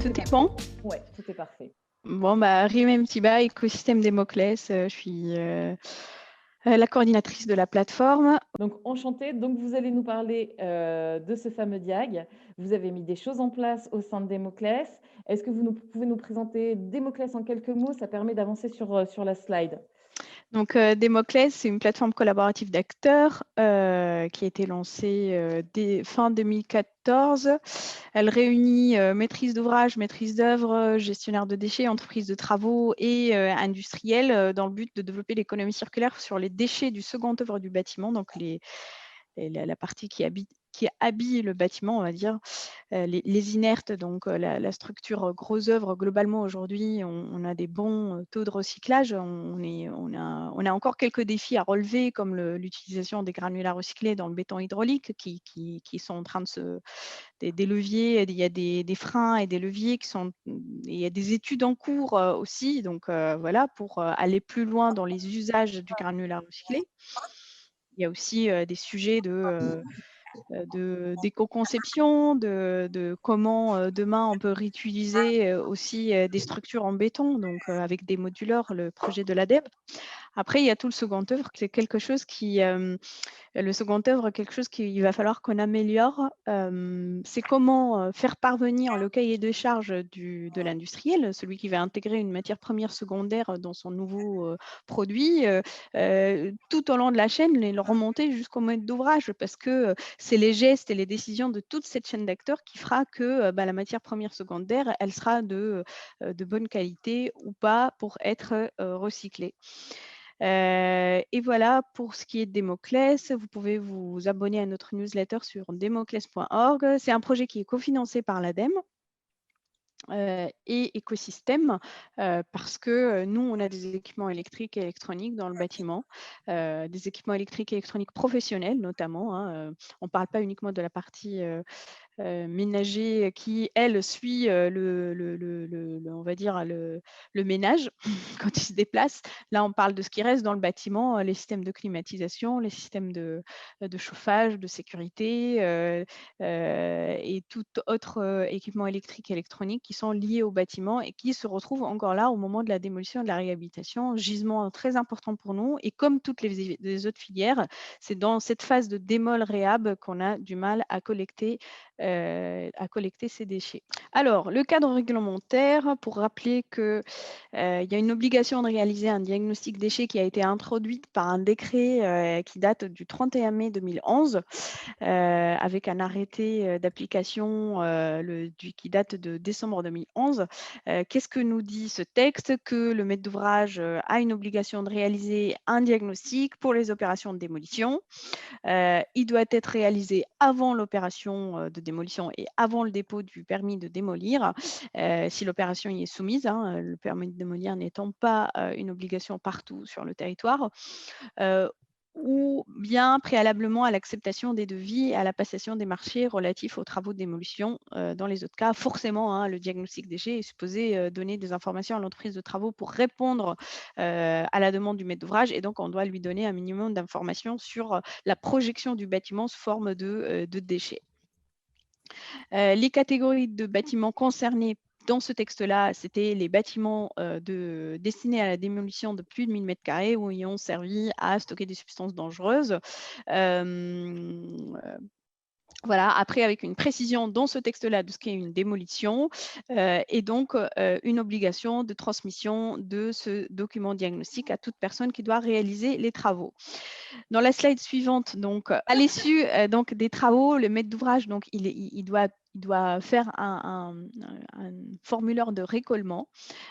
Tout C'est est bon? parfait. Ouais, tout est parfait. Bon, bah, Rimem Tiba, écosystème Démoclès, je suis la coordinatrice de la plateforme. Donc enchantée. Donc vous allez nous parler de ce fameux diag. Vous avez mis des choses en place au sein de Démoclès. Est-ce que pouvez nous présenter Démoclès en quelques mots? Ça permet d'avancer sur la slide. Donc, Démoclès, c'est une plateforme collaborative d'acteurs qui a été lancée dès fin 2014. Elle réunit maîtrise d'ouvrage, maîtrise d'œuvre, gestionnaire de déchets, entreprises de travaux et industriels dans le but de développer l'économie circulaire sur les déchets du second œuvre du bâtiment, donc la partie qui habille le bâtiment, on va dire, les inertes, donc la structure gros œuvre. Globalement, aujourd'hui, on a des bons taux de recyclage. On a encore quelques défis à relever, comme l'utilisation des granulats recyclés dans le béton hydraulique, qui sont en train de des leviers, il y a des freins et des leviers qui sont, il y a des études en cours aussi, donc voilà, pour aller plus loin dans les usages du granulat recyclé. Il y a aussi des sujets d'éco-conception, de comment demain on peut réutiliser aussi des structures en béton, donc avec des moduleurs, le projet de l'ADEME. Après, il y a tout le second œuvre, c'est quelque chose le second œuvre, quelque chose qu'il va falloir qu'on améliore. C'est comment faire parvenir le cahier de charges de l'industriel, celui qui va intégrer une matière première secondaire dans son nouveau produit, tout au long de la chaîne, et le remonter jusqu'au maître d'ouvrage, parce que c'est les gestes et les décisions de toute cette chaîne d'acteurs qui fera que la matière première secondaire, elle sera de bonne qualité ou pas pour être recyclée. Et voilà pour ce qui est de Démoclès. Vous pouvez vous abonner à notre newsletter sur democlès.org. C'est un projet qui est cofinancé par l'ADEME. Et écosystème, parce que nous, on a des équipements électriques et électroniques dans le bâtiment, des équipements électriques et électroniques professionnels notamment, hein. On ne parle pas uniquement de la partie ménager qui, elle, suit on va dire le ménage quand il se déplace. Là, on parle de ce qui reste dans le bâtiment, les systèmes de climatisation, les systèmes de chauffage, de sécurité et tout autre équipement électrique et électronique qui sont liés au bâtiment et qui se retrouvent encore là au moment de la démolition et de la réhabilitation. Gisement très important pour nous, et comme toutes les autres filières, c'est dans cette phase de démol-réhab qu'on a du mal à collecter ces déchets. Alors, le cadre réglementaire, pour rappeler qu'il y a une obligation de réaliser un diagnostic déchets qui a été introduite par un décret qui date du 31 mai 2011, avec un arrêté d'application qui date de décembre 2011. Qu'est-ce que nous dit ce texte? Que le maître d'ouvrage a une obligation de réaliser un diagnostic pour les opérations de démolition. Il doit être réalisé avant l'opération de démolition et avant le dépôt du permis de démolir, si l'opération y est soumise, hein, le permis de démolir n'étant pas une obligation partout sur le territoire, ou bien préalablement à l'acceptation des devis et à la passation des marchés relatifs aux travaux de démolition. Dans les autres cas, forcément, hein, le diagnostic déchets est supposé donner des informations à l'entreprise de travaux pour répondre à la demande du maître d'ouvrage, et donc on doit lui donner un minimum d'informations sur la projection du bâtiment sous forme de déchets. Les catégories de bâtiments concernés dans ce texte-là, c'était les bâtiments destinés à la démolition de plus de 1000 m² ou ayant servi à stocker des substances dangereuses. Voilà, après, avec une précision dans ce texte-là de ce qu'est une démolition, et donc une obligation de transmission de ce document diagnostic à toute personne qui doit réaliser les travaux. Dans la slide suivante, donc, à l'issue donc, des travaux, le maître d'ouvrage, donc, il doit faire un formulaire de récolement.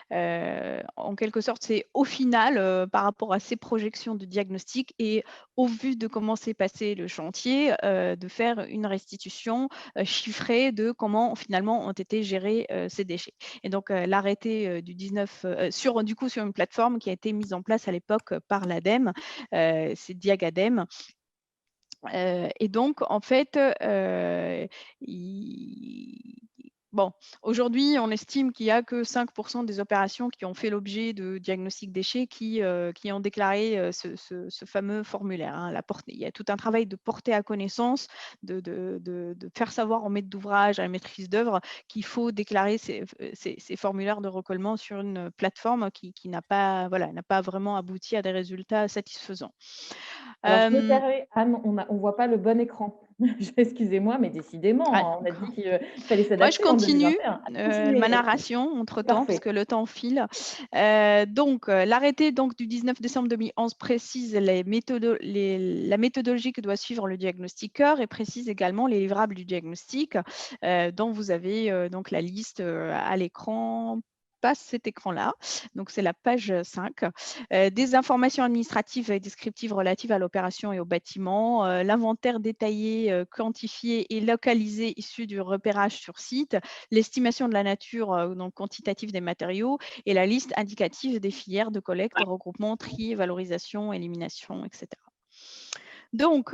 En quelque sorte, c'est au final, par rapport à ces projections de diagnostic et au vu de comment s'est passé le chantier, de faire une restitution chiffrée de comment finalement ont été gérés ces déchets. Et donc, l'arrêté du 19, sur une plateforme qui a été mise en place à l'époque par l'ADEME, c'est Diagadem. Et donc, en fait, Bon, aujourd'hui, on estime qu'il n'y a que 5% des opérations qui ont fait l'objet de diagnostic déchets qui ont déclaré ce fameux formulaire, hein, il y a tout un travail de porter à connaissance, de faire savoir au maître d'ouvrage, à la maîtrise d'œuvre, qu'il faut déclarer ces formulaires de recollement sur une plateforme qui n'a pas, voilà, n'a pas vraiment abouti à des résultats satisfaisants. Alors je me Euh, permets, Anne, on voit pas le bon écran. Excusez-moi, mais ah, décidément, on a dit d'accord. qu'il fallait Moi, je s'adapter en continue 2021. ma Continuez, narration c'est entre-temps, parce parfait. que le temps file. L'arrêté du 19 décembre 2011 précise la méthodologie que doit suivre le diagnostiqueur et précise également les livrables du diagnostic, dont vous avez donc la liste à l'écran. Passe cet écran-là, donc c'est la page 5. Des informations administratives et descriptives relatives à l'opération et au bâtiment, l'inventaire détaillé, quantifié et localisé issu du repérage sur site, l'estimation de la nature donc quantitative des matériaux et la liste indicative des filières de collecte, regroupement, tri, valorisation, élimination, etc. Donc,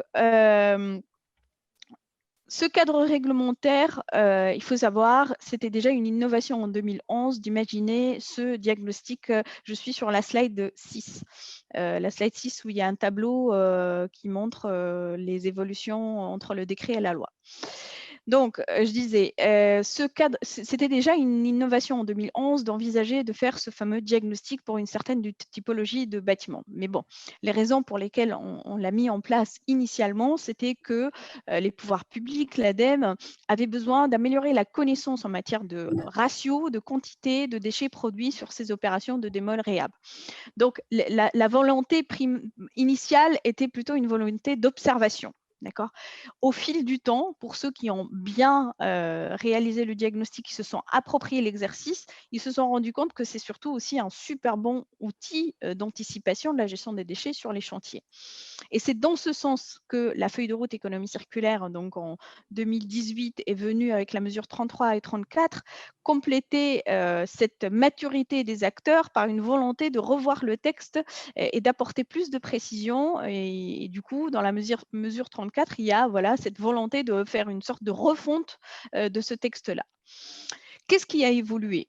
ce cadre réglementaire, il faut savoir, c'était déjà une innovation en 2011 d'imaginer ce diagnostic. Je suis sur la slide 6. La slide 6 où il y a un tableau qui montre les évolutions entre le décret et la loi. Donc, je disais, ce cadre, c'était déjà une innovation en 2011 d'envisager de faire ce fameux diagnostic pour une certaine typologie de bâtiments. Mais bon, les raisons pour lesquelles on l'a mis en place initialement, c'était que les pouvoirs publics, l'ADEME, avaient besoin d'améliorer la connaissance en matière de ratio, de quantité de déchets produits sur ces opérations de démol réhab. Donc, la volonté initiale était plutôt une volonté d'observation. D'accord. Au fil du temps, pour ceux qui ont bien réalisé le diagnostic, qui se sont appropriés l'exercice, ils se sont rendus compte que c'est surtout aussi un super bon outil d'anticipation de la gestion des déchets sur les chantiers. Et c'est dans ce sens que la feuille de route économie circulaire, donc en 2018, est venue avec la mesure 33 et 34, compléter cette maturité des acteurs par une volonté de revoir le texte et d'apporter plus de précision. Et du coup, dans la mesure 34, il y a voilà, cette volonté de faire une sorte de refonte de ce texte-là. Qu'est-ce qui a évolué?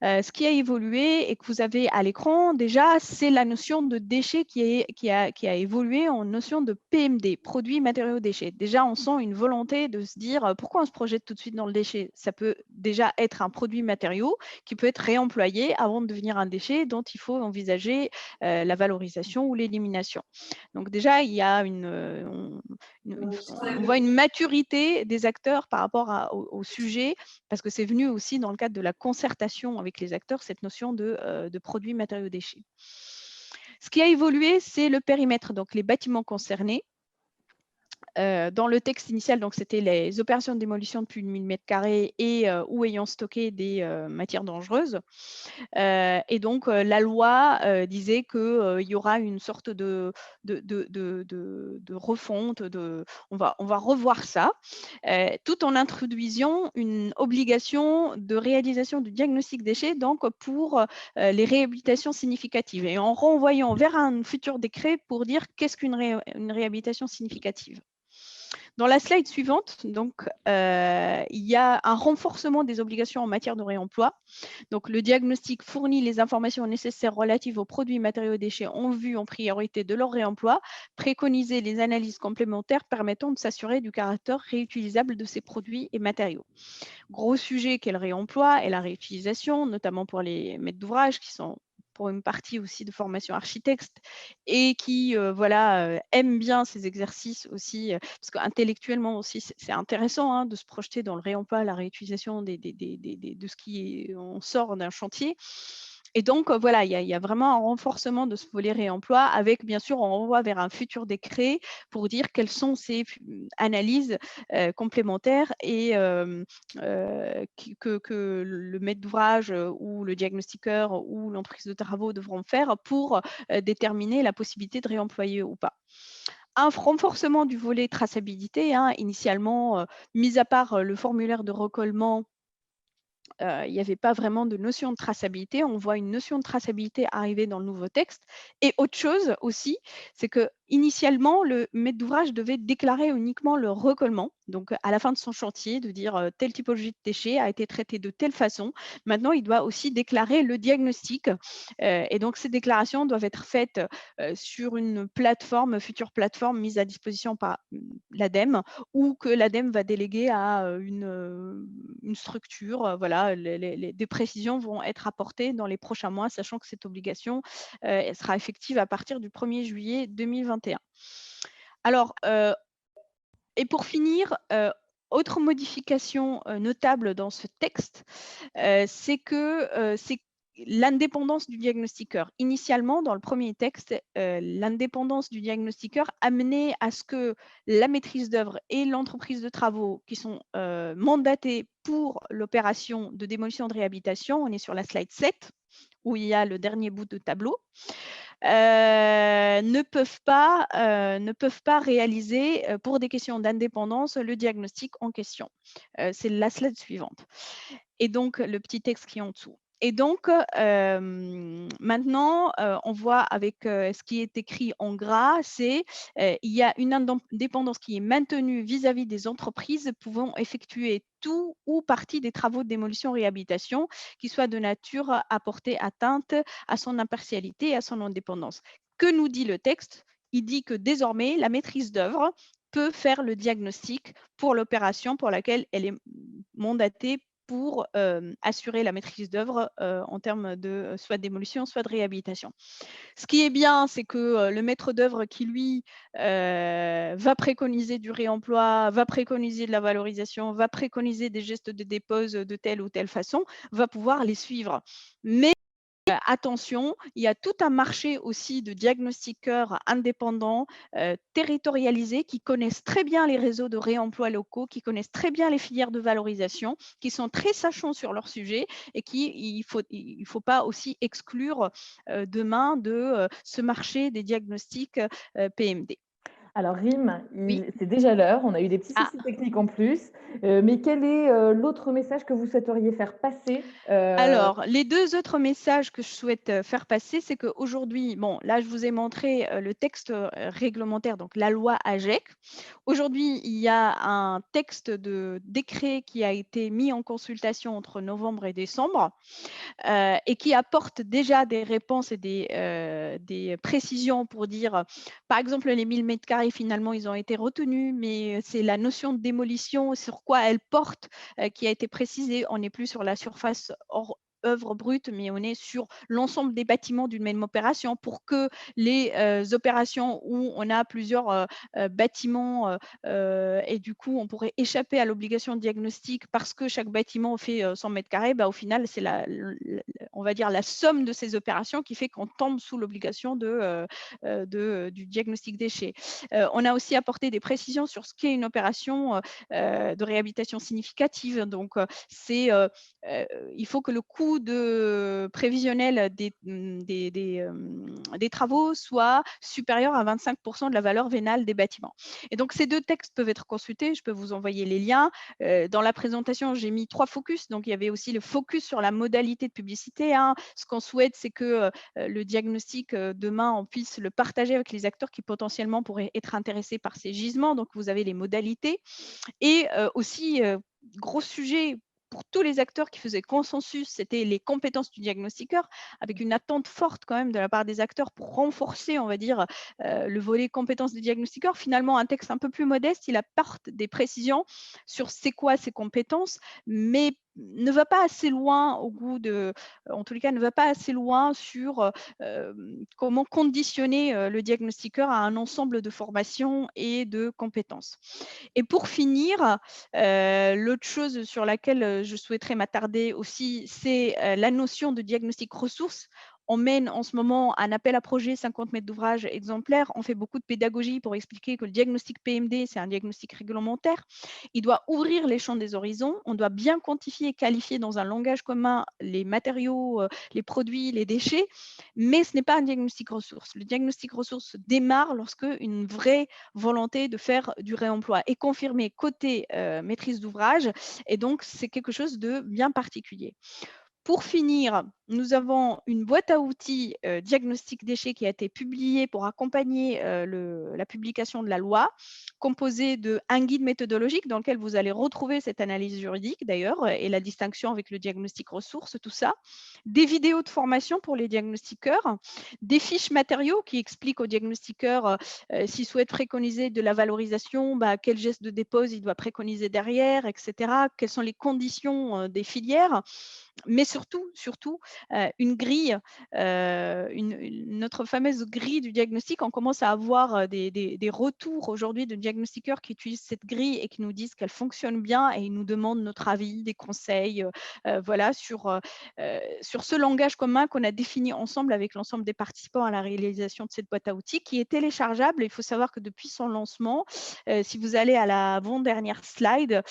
Ce qui a évolué et que vous avez à l'écran, déjà, c'est la notion de déchet qui a évolué en notion de PMD, produits, matériaux, déchets. Déjà, on sent une volonté de se dire pourquoi on se projette tout de suite dans le déchet. Ça peut déjà être un produit matériau qui peut être réemployé avant de devenir un déchet dont il faut envisager la valorisation ou l'élimination. Donc déjà, il y a on voit une maturité des acteurs par rapport au sujet, parce que c'est venu aussi dans le cadre de la concertation avec les acteurs, cette notion de produits, matériaux, déchets. Ce qui a évolué, c'est le périmètre, donc les bâtiments concernés. Dans le texte initial, donc c'était les opérations de démolition de plus de 1000 m² et ou ayant stocké des matières dangereuses. Et donc, la loi disait qu'il y aura une sorte de refonte, on va revoir ça, tout en introduisant une obligation de réalisation du diagnostic déchets donc pour les réhabilitations significatives et en renvoyant vers un futur décret pour dire qu'est-ce qu'une réhabilitation significative. Dans la slide suivante, donc, il y a un renforcement des obligations en matière de réemploi. Donc, le diagnostic fournit les informations nécessaires relatives aux produits, matériaux et déchets en vue en priorité de leur réemploi, préconiser les analyses complémentaires permettant de s'assurer du caractère réutilisable de ces produits et matériaux. Gros sujet qu'est le réemploi et la réutilisation, notamment pour les maîtres d'ouvrage qui sont pour une partie aussi de formation architecte et qui aiment bien ces exercices aussi, parce qu'intellectuellement aussi c'est intéressant hein, de se projeter dans le réemploi, la réutilisation de ce qui en sort d'un chantier. Et donc, voilà, il y a vraiment un renforcement de ce volet réemploi avec, bien sûr, on renvoie vers un futur décret pour dire quelles sont ces analyses complémentaires et que le maître d'ouvrage ou le diagnostiqueur ou l'entreprise de travaux devront faire pour déterminer la possibilité de réemployer ou pas. Un renforcement du volet traçabilité, hein, initialement, mis à part le formulaire de recollement il n'y avait pas vraiment de notion de traçabilité. On voit une notion de traçabilité arriver dans le nouveau texte. Et autre chose aussi, c'est que initialement, le maître d'ouvrage devait déclarer uniquement le recollement. Donc, à la fin de son chantier, de dire telle typologie de déchet a été traitée de telle façon. Maintenant, il doit aussi déclarer le diagnostic. Et donc, ces déclarations doivent être faites sur une plateforme, future plateforme mise à disposition par l'ADEME, ou que l'ADEME va déléguer à une structure. Voilà, des précisions vont être apportées dans les prochains mois, sachant que cette obligation elle sera effective à partir du 1er juillet 2021. Alors, et pour finir, autre modification notable dans ce texte, c'est l'indépendance du diagnostiqueur. Initialement, dans le premier texte, l'indépendance du diagnostiqueur amenait à ce que la maîtrise d'œuvre et l'entreprise de travaux qui sont mandatées pour l'opération de démolition de réhabilitation, on est sur la slide 7, où il y a le dernier bout de tableau, ne peuvent pas réaliser, pour des questions d'indépendance, le diagnostic en question. C'est la slide suivante. Et donc, le petit texte qui est en dessous. Et donc, maintenant, on voit avec ce qui est écrit en gras, c'est il y a une indépendance qui est maintenue vis-à-vis des entreprises pouvant effectuer tout ou partie des travaux de démolition-réhabilitation qui soient de nature à porter atteinte à son impartialité et à son indépendance. Que nous dit le texte? Il dit que désormais, la maîtrise d'œuvre peut faire le diagnostic pour l'opération pour laquelle elle est mandatée pour assurer la maîtrise d'œuvre en termes de soit de démolition, soit de réhabilitation. Ce qui est bien, c'est que le maître d'œuvre qui, lui, va préconiser du réemploi, va préconiser de la valorisation, va préconiser des gestes de dépose de telle ou telle façon, va pouvoir les suivre. Mais attention, il y a tout un marché aussi de diagnostiqueurs indépendants, territorialisés, qui connaissent très bien les réseaux de réemploi locaux, qui connaissent très bien les filières de valorisation, qui sont très sachants sur leur sujet et il faut pas aussi exclure demain de ce marché des diagnostics PMD. Alors Rim, Oui. c'est déjà l'heure, on a eu des petits Ah, soucis techniques en plus, mais quel est, l'autre message que vous souhaiteriez faire passer? alors, les 2 autres messages que je souhaite, faire passer, c'est qu'aujourd'hui, bon, là, je vous ai montré, le texte, réglementaire, donc la loi AGEC. Aujourd'hui, il y a un texte de décret qui a été mis en consultation entre novembre et décembre, et qui apporte déjà des réponses et des précisions pour dire, par exemple, les 1000 mètres carrés, finalement, ils ont été retenus, mais c'est la notion de démolition, sur quoi elle porte, qui a été précisée. On n'est plus sur la surface hors œuvre brute, mais on est sur l'ensemble des bâtiments d'une même opération pour que les opérations où on a plusieurs bâtiments et du coup on pourrait échapper à l'obligation de diagnostic parce que chaque bâtiment fait 100 mètres carrés, bah, au final c'est on va dire la somme de ces opérations qui fait qu'on tombe sous l'obligation du diagnostic déchet. On a aussi apporté des précisions sur ce qu'est une opération de réhabilitation significative. Donc, il faut que le coût prévisionnel des travaux soit supérieur à 25% de la valeur vénale des bâtiments. Et donc, ces 2 textes peuvent être consultés. Je peux vous envoyer les liens. Dans la présentation, j'ai mis 3 focus. Donc, il y avait aussi le focus sur la modalité de publicité, hein. Ce qu'on souhaite, c'est que le diagnostic, demain, on puisse le partager avec les acteurs qui potentiellement pourraient être intéressés par ces gisements. Donc, vous avez les modalités. Et aussi, gros sujet pour tous les acteurs qui faisaient consensus, c'était les compétences du diagnostiqueur, avec une attente forte quand même de la part des acteurs pour renforcer, on va dire, le volet compétences du diagnostiqueur. Finalement, un texte un peu plus modeste, il apporte des précisions sur c'est quoi ces compétences, mais ne va pas assez loin en tous les cas, ne va pas assez loin sur comment conditionner le diagnostiqueur à un ensemble de formations et de compétences. Et pour finir, l'autre chose sur laquelle je souhaiterais m'attarder aussi, c'est la notion de diagnostic ressources. On mène en ce moment un appel à projet 50 mètres d'ouvrage exemplaire. On fait beaucoup de pédagogie pour expliquer que le diagnostic PMD, c'est un diagnostic réglementaire. Il doit ouvrir les champs des horizons. On doit bien quantifier et qualifier dans un langage commun les matériaux, les produits, les déchets, mais ce n'est pas un diagnostic ressource. Le diagnostic ressource démarre lorsque une vraie volonté de faire du réemploi est confirmée côté maîtrise d'ouvrage, et donc c'est quelque chose de bien particulier. Pour finir, nous avons une boîte à outils diagnostic déchets qui a été publiée pour accompagner la publication de la loi, composée d'un guide méthodologique dans lequel vous allez retrouver cette analyse juridique d'ailleurs et la distinction avec le diagnostic ressources, tout ça, des vidéos de formation pour les diagnostiqueurs, des fiches matériaux qui expliquent aux diagnostiqueurs s'ils souhaitent préconiser de la valorisation, quel geste de dépôt il doit préconiser derrière, etc., quelles sont les conditions des filières, mais surtout une grille, notre fameuse grille du diagnostic. On commence à avoir des retours aujourd'hui de diagnostiqueurs qui utilisent cette grille et qui nous disent qu'elle fonctionne bien et ils nous demandent notre avis, des conseils, voilà, sur ce langage commun qu'on a défini ensemble avec l'ensemble des participants à la réalisation de cette boîte à outils qui est téléchargeable. Il faut savoir que depuis son lancement, si vous allez à l'avant-dernière slide,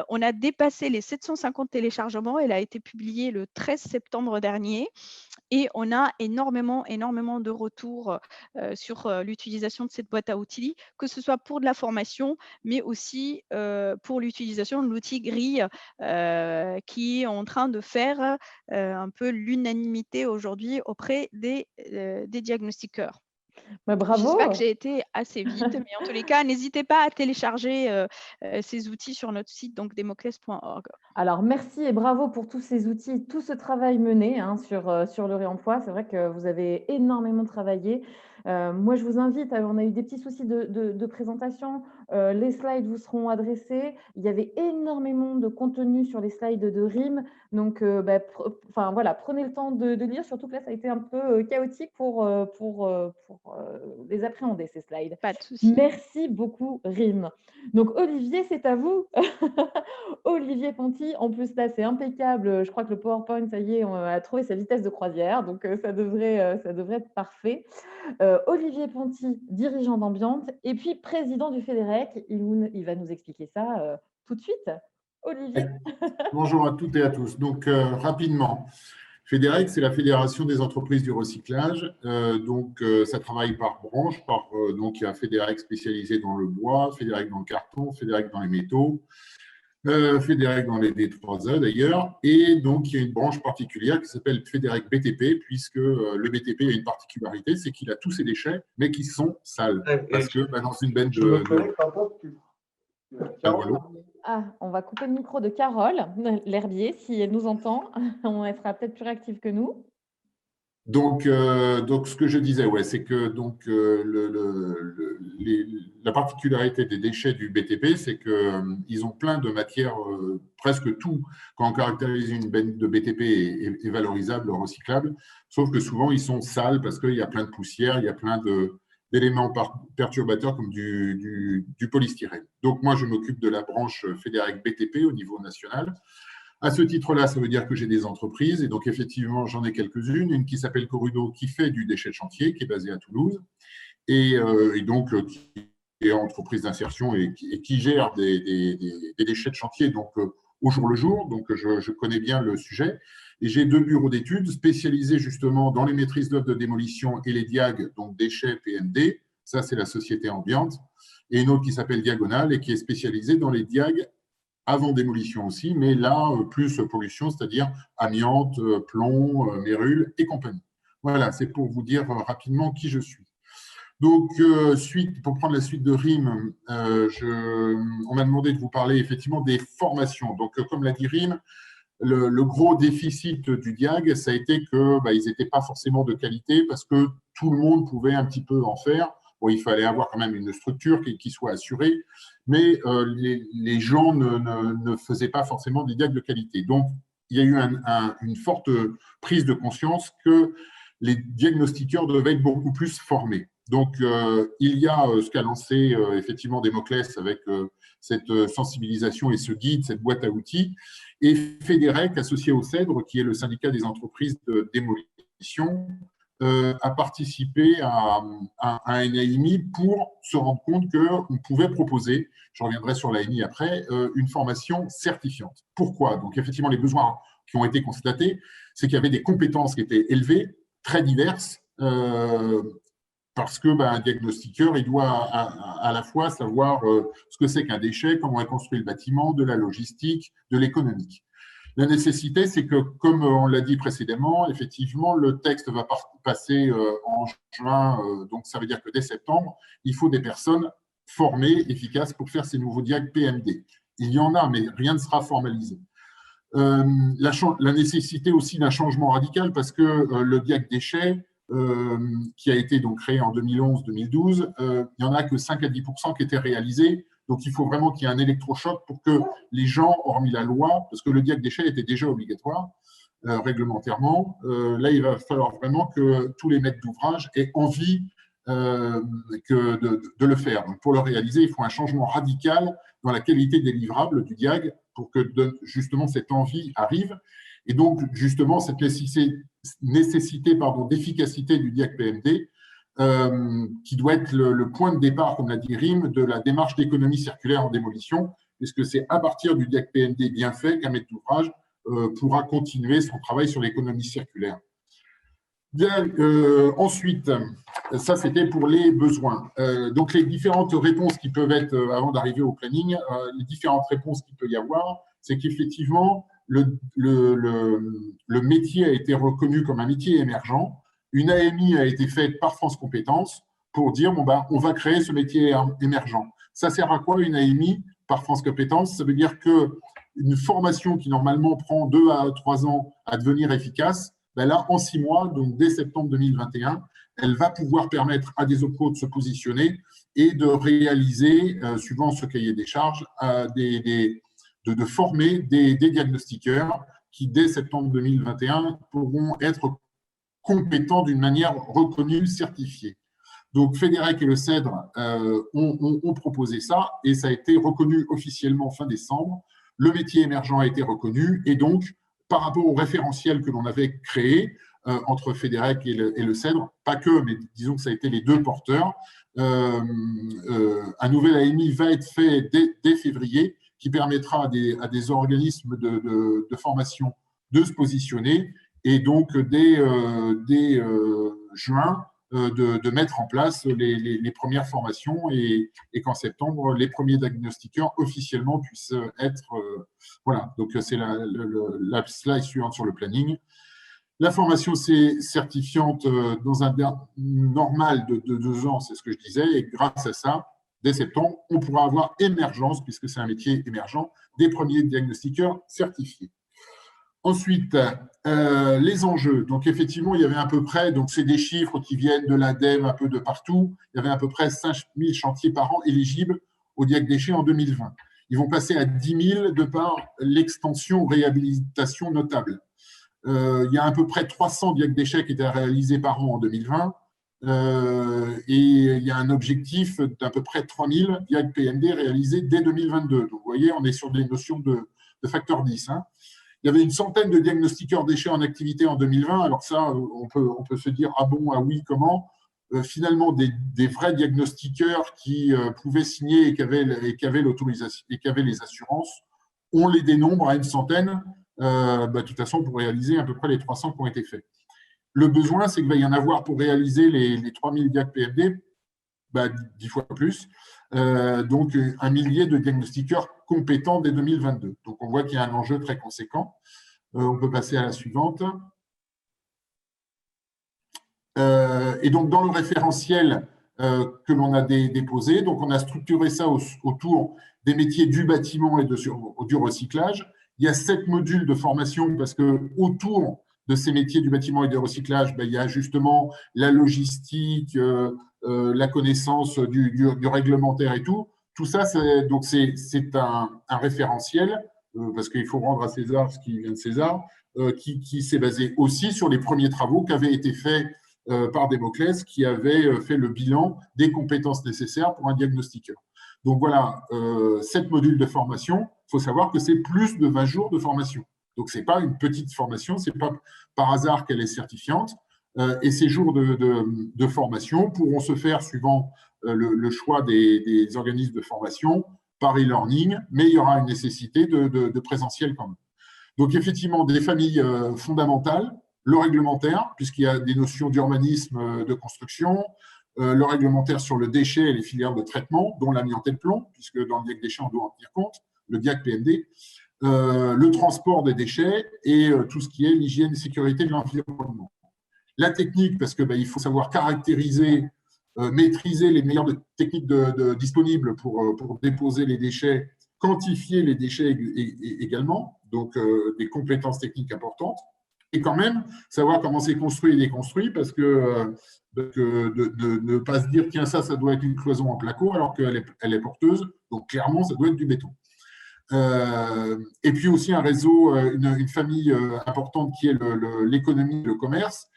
on a dépassé les 750 téléchargements. Elle a été publiée le 13 septembre dernier et on a énormément de retours sur l'utilisation de cette boîte à outils, que ce soit pour de la formation, mais aussi pour l'utilisation de l'outil grille qui est en train de faire un peu l'unanimité aujourd'hui auprès des diagnostiqueurs. J'espère que Bravo! j'ai été assez vite, mais en tous les cas, n'hésitez pas à télécharger ces outils sur notre site, donc democles.org. Alors merci et bravo pour tous ces outils, tout ce travail mené, hein, sur le réemploi. C'est vrai que vous avez énormément travaillé. Moi, je vous invite, on a eu des petits soucis de présentation, les slides vous seront adressés. Il y avait énormément de contenu sur les slides de RIM, donc enfin voilà, prenez le temps de lire, surtout que là, ça a été un peu, chaotique pour les appréhender ces slides. Pas de souci. Merci beaucoup RIM. Donc Olivier, c'est à vous. Olivier Ponty, en plus là, c'est impeccable. Je crois que le PowerPoint, ça y est, on a trouvé sa vitesse de croisière, donc ça devrait être parfait. Olivier Ponty, dirigeant d'Ambiante et puis président du FEDEREC. Il va nous expliquer ça tout de suite. Ouais. Olivier. Bonjour à toutes et à tous. Donc, rapidement, FEDEREC, c'est la Fédération des entreprises du recyclage. Ça travaille par branche. Donc, il y a FEDEREC spécialisé dans le bois, FEDEREC dans le carton, FEDEREC dans les métaux, FEDEREC dans les D3E d'ailleurs. Et donc, il y a une branche particulière qui s'appelle FEDEREC BTP, puisque le BTP a une particularité, c'est qu'il a tous ses déchets, mais qui sont sales. Parce que dans une benne Ah, on va couper le micro de Carole, l'herbier, si elle nous entend. Elle sera peut-être plus réactive que nous. Donc, ce que je disais, ouais, c'est que la particularité des déchets du BTP, c'est qu'ils ont plein de matières, presque tout, quand on caractérise une benne de BTP, est valorisable, recyclable, sauf que souvent, ils sont sales parce qu'il y a plein de poussière, il y a plein d'éléments perturbateurs comme du polystyrène. Donc, moi, je m'occupe de la branche FEDEREC BTP au niveau national. À ce titre-là, ça veut dire que j'ai des entreprises, et donc effectivement, j'en ai quelques-unes. Une qui s'appelle Corudo, qui fait du déchet de chantier, qui est basée à Toulouse, et donc qui est entreprise d'insertion et qui gère des déchets de chantier donc, au jour le jour. Donc, je connais bien le sujet. Et j'ai 2 bureaux d'études spécialisés justement dans les maîtrises d'œuvre de démolition et les diags, donc déchets PMD. Ça, c'est la société Ambiante. Et une autre qui s'appelle Diagonale et qui est spécialisée dans les diags avant démolition aussi, mais là, plus pollution, c'est-à-dire amiante, plomb, mérule et compagnie. Voilà, c'est pour vous dire rapidement qui je suis. Donc, pour prendre la suite de RIM, on m'a demandé de vous parler effectivement des formations. Donc, comme l'a dit RIM, le gros déficit du DIAG, ça a été qu'ils n'étaient pas forcément de qualité parce que tout le monde pouvait un petit peu en faire. Bon, il fallait avoir quand même une structure qui soit assurée, mais les gens ne faisaient pas forcément des DIAG de qualité. Donc, il y a eu une forte prise de conscience que les diagnostiqueurs devaient être beaucoup plus formés. Donc, il y a ce qu'a lancé effectivement Démoclès avec cette sensibilisation et ce guide, cette boîte à outils, et FEDEREC, associé au CEDRE, qui est le syndicat des entreprises de démolition, a participé à un AMI pour se rendre compte qu'on pouvait proposer, je reviendrai sur l'AMI après, une formation certifiante. Pourquoi? Donc, effectivement, les besoins qui ont été constatés, c'est qu'il y avait des compétences qui étaient élevées, très diverses, parce que un diagnostiqueur, il doit à la fois savoir ce que c'est qu'un déchet, comment est construit le bâtiment, de la logistique, de l'économique. La nécessité, c'est que, comme on l'a dit précédemment, effectivement, le texte va passer en juin, donc ça veut dire que dès septembre, il faut des personnes formées, efficaces pour faire ces nouveaux diag PMD. Il y en a, mais rien ne sera formalisé. La nécessité aussi d'un changement radical, parce que le diag déchets, qui a été donc créé en 2011-2012, il n'y en a que 5 à 10% qui étaient réalisés. Donc, il faut vraiment qu'il y ait un électrochoc pour que les gens, hormis la loi, parce que le diag déchets était déjà obligatoire réglementairement, là, il va falloir vraiment que tous les maîtres d'ouvrage aient envie de le faire. Donc, pour le réaliser, il faut un changement radical dans la qualité des livrables du diag pour que justement cette envie arrive. Et donc, justement, cette nécessité d'efficacité du diag PMD, qui doit être le point de départ, comme l'a dit RIM, de la démarche d'économie circulaire en démolition, puisque c'est à partir du diag PMD bien fait qu'un maître d'ouvrage pourra continuer son travail sur l'économie circulaire. Bien, ensuite, ça c'était pour les besoins. Donc les différentes réponses qui peuvent être, avant d'arriver au planning, les différentes réponses qu'il peut y avoir, c'est qu'effectivement, le métier a été reconnu comme un métier émergent. Une AMI a été faite par France Compétences pour dire, on va créer ce métier émergent. Ça sert à quoi une AMI par France Compétences? Ça veut dire qu'une formation qui normalement prend 2 à 3 ans à devenir efficace, là, en 6 mois, donc dès septembre 2021, elle va pouvoir permettre à des OPCO de se positionner et de réaliser, suivant ce cahier des charges, de former des diagnostiqueurs qui, dès septembre 2021, pourront être compétents d'une manière reconnue, certifiée. Donc, FEDEREC et le CEDRE ont proposé ça et ça a été reconnu officiellement fin décembre. Le métier émergent a été reconnu et donc, par rapport au référentiel que l'on avait créé entre FEDEREC et le CEDRE, pas que, mais disons que ça a été les deux porteurs, un nouvel AMI va être fait dès février qui permettra à des organismes de formation de se positionner et donc dès juin de mettre en place les premières formations et qu'en septembre, les premiers diagnostiqueurs officiellement puissent être… voilà, donc c'est la slide suivante sur le planning. La formation certifiante dans un normal de 2 ans, c'est ce que je disais, et grâce à ça, dès septembre, on pourra avoir émergence, puisque c'est un métier émergent, des premiers diagnostiqueurs certifiés. Ensuite, les enjeux. Donc, effectivement, il y avait à peu près, donc c'est des chiffres qui viennent de l'ADEME, un peu de partout, il y avait à peu près 5 000 chantiers par an éligibles au diag déchets en 2020. Ils vont passer à 10 000 de par l'extension réhabilitation notable. Il y a à peu près 300 diag déchets qui étaient réalisés par an en 2020 et il y a un objectif d'à peu près 3 000 diag PMD réalisés dès 2022. Donc, vous voyez, on est sur des notions de facteur 10. Hein. Il y avait une centaine de diagnostiqueurs déchets en activité en 2020. Alors ça, on peut se dire, ah bon, ah oui, comment finalement, des vrais diagnostiqueurs qui pouvaient signer et qui avaient l'autorisation et qui avaient les assurances, on les dénombre à une centaine, de toute façon, pour réaliser à peu près les 300 qui ont été faits. Le besoin, c'est qu'il va y en avoir pour réaliser les 3000 diag PMD, 10 fois plus. Donc, 1 millier de diagnostiqueurs compétents dès 2022. Donc, on voit qu'il y a un enjeu très conséquent. On peut passer à la suivante. Et donc, dans le référentiel que l'on a déposé, donc on a structuré ça autour des métiers du bâtiment et du recyclage. Il y a 7 modules de formation parce que autour de ces métiers du bâtiment et du recyclage, il y a justement la logistique, la connaissance du réglementaire et tout. Tout ça, c'est un référentiel, parce qu'il faut rendre à César ce qui vient de César, qui s'est basé aussi sur les premiers travaux qui avaient été faits par Démoclès, qui avait fait le bilan des compétences nécessaires pour un diagnostiqueur. Donc voilà, 7 modules de formation. Il faut savoir que c'est plus de 20 jours de formation. Donc, ce n'est pas une petite formation, ce n'est pas par hasard qu'elle est certifiante. Et ces jours de formation pourront se faire suivant le choix des organismes de formation par e-learning, mais il y aura une nécessité de présentiel quand même. Donc effectivement, des familles fondamentales, le réglementaire, puisqu'il y a des notions d'urbanisme, de construction, le réglementaire sur le déchet et les filières de traitement, dont l'amiante et le plomb, puisque dans le DIAC déchets, on doit en tenir compte, le DIAC PND, le transport des déchets et tout ce qui est l'hygiène et sécurité de l'environnement. La technique, parce que il faut savoir caractériser, maîtriser les meilleures techniques disponibles pour déposer les déchets, quantifier les déchets également, donc des compétences techniques importantes, et quand même savoir comment c'est construit et déconstruit, parce que de ne pas se dire tiens, ça doit être une cloison en placo alors qu'elle est porteuse, donc clairement ça doit être du béton. Et puis aussi un réseau, une famille importante qui est l'économie, le commerce.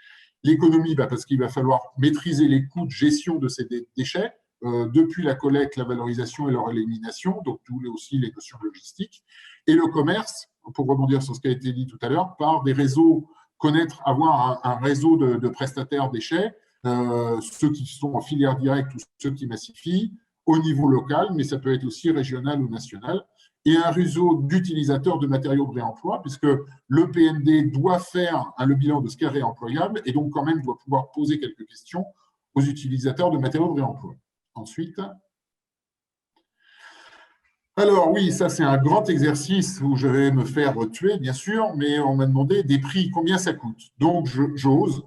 L'économie, parce qu'il va falloir maîtriser les coûts de gestion de ces déchets, depuis la collecte, la valorisation et leur élimination, donc aussi les notions logistiques. Et le commerce, pour rebondir sur ce qui a été dit tout à l'heure, par des réseaux, avoir un réseau de prestataires déchets, ceux qui sont en filière directe ou ceux qui massifient, au niveau local, mais ça peut être aussi régional ou national, et un réseau d'utilisateurs de matériaux de réemploi, puisque le PND doit faire le bilan de ce qui est réemployable, et donc quand même doit pouvoir poser quelques questions aux utilisateurs de matériaux de réemploi. Ensuite, alors oui, ça c'est un grand exercice où je vais me faire tuer, bien sûr, mais on m'a demandé des prix, combien ça coûte. Donc j'ose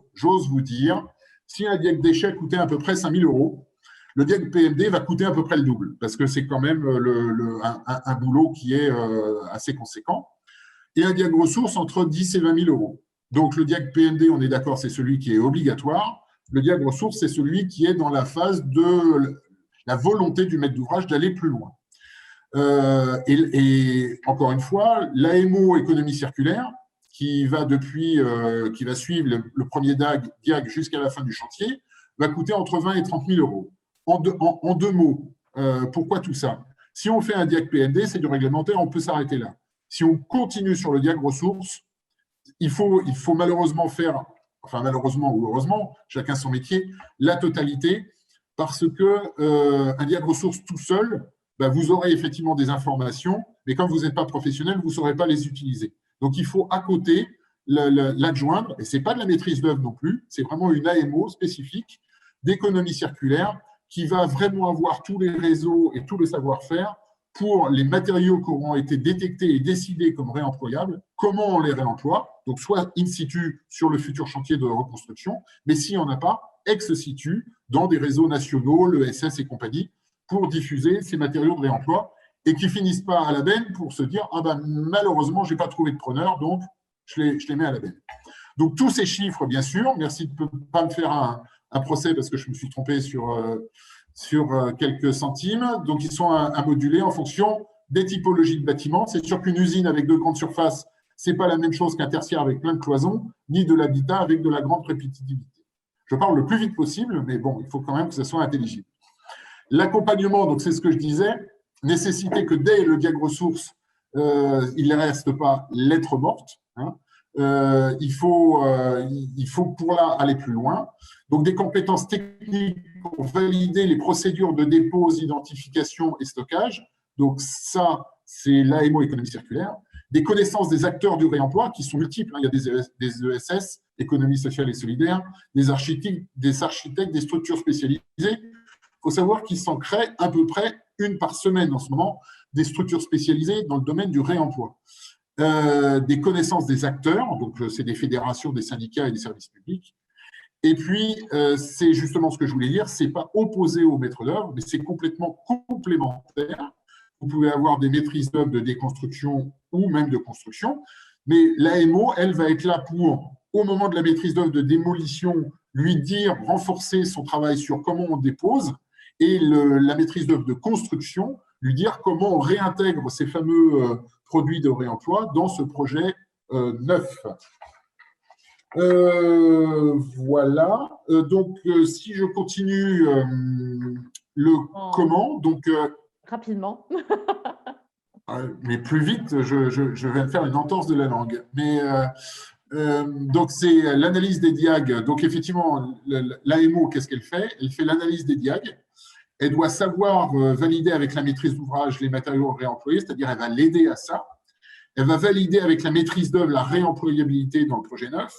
vous dire, si un DIAC déchet coûtait à peu près 5 000 €, le DIAC PND va coûter à peu près le double, parce que c'est quand même un boulot qui est assez conséquent. Et un DIAC ressources entre 10 et 20 000 €. Donc le DIAC PND, on est d'accord, c'est celui qui est obligatoire. Le DIAC ressources, c'est celui qui est dans la phase de la volonté du maître d'ouvrage d'aller plus loin. Et encore une fois, l'AMO économie circulaire, qui va suivre le premier DIAC jusqu'à la fin du chantier, va coûter entre 20 et 30 000 €. En deux mots, pourquoi tout ça? Si on fait un DIAC PND, c'est du réglementaire, on peut s'arrêter là. Si on continue sur le DIAC ressources, il faut malheureusement faire, enfin malheureusement ou heureusement, chacun son métier, la totalité, parce que un DIAC ressources tout seul, vous aurez effectivement des informations, mais comme vous n'êtes pas professionnel, vous ne saurez pas les utiliser. Donc il faut à côté l'adjoindre, et ce n'est pas de la maîtrise d'œuvre non plus, c'est vraiment une AMO spécifique d'économie circulaire qui va vraiment avoir tous les réseaux et tout le savoir-faire pour les matériaux qui auront été détectés et décidés comme réemployables, comment on les réemploie, donc soit in situ sur le futur chantier de reconstruction, mais s'il n'y en a pas, ex situ dans des réseaux nationaux, l'ESS et compagnie, pour diffuser ces matériaux de réemploi et qui ne finissent pas à la benne pour se dire malheureusement, je n'ai pas trouvé de preneur, donc je les mets à la benne. Donc tous ces chiffres, bien sûr, merci de ne pas me faire un procès parce que je me suis trompé sur quelques centimes. Donc, ils sont à moduler en fonction des typologies de bâtiments. C'est sûr qu'une usine avec de grandes surfaces, ce n'est pas la même chose qu'un tertiaire avec plein de cloisons, ni de l'habitat avec de la grande répétitivité. Je parle le plus vite possible, mais bon, il faut quand même que ça soit intelligible. L'accompagnement, donc c'est ce que je disais, nécessité que dès le DIAC ressources, il ne reste pas lettre morte. Il faut pour là aller plus loin. Donc, des compétences techniques pour valider les procédures de dépôt, identification et stockage. Donc, ça, c'est l'AMO économie circulaire. Des connaissances des acteurs du réemploi qui sont multiples. Il y a des ESS, économie sociale et solidaire, des architectes, des structures spécialisées. Il faut savoir qu'il s'en crée à peu près une par semaine en ce moment, des structures spécialisées dans le domaine du réemploi. Des connaissances des acteurs, donc c'est des fédérations, des syndicats et des services publics. Et puis, c'est justement ce que je voulais dire, ce n'est pas opposé au maître d'œuvre, mais c'est complètement complémentaire. Vous pouvez avoir des maîtrises d'œuvre de déconstruction ou même de construction, mais l'AMO, elle va être là pour, au moment de la maîtrise d'œuvre de démolition, lui dire, renforcer son travail sur comment on dépose, et la maîtrise d'œuvre de construction, lui dire comment on réintègre ces fameux produits de réemploi dans ce projet neuf. Voilà. Donc, si je continue comment, donc rapidement. Mais plus vite, je vais me faire une entorse de la langue. Mais Donc, c'est l'analyse des diags. Donc, effectivement, l'AMO, qu'est-ce qu'elle fait? Elle fait l'analyse des diags. Elle doit savoir valider avec la maîtrise d'ouvrage les matériaux réemployés, c'est-à-dire elle va l'aider à ça. Elle va valider avec la maîtrise d'œuvre la réemployabilité dans le projet neuf.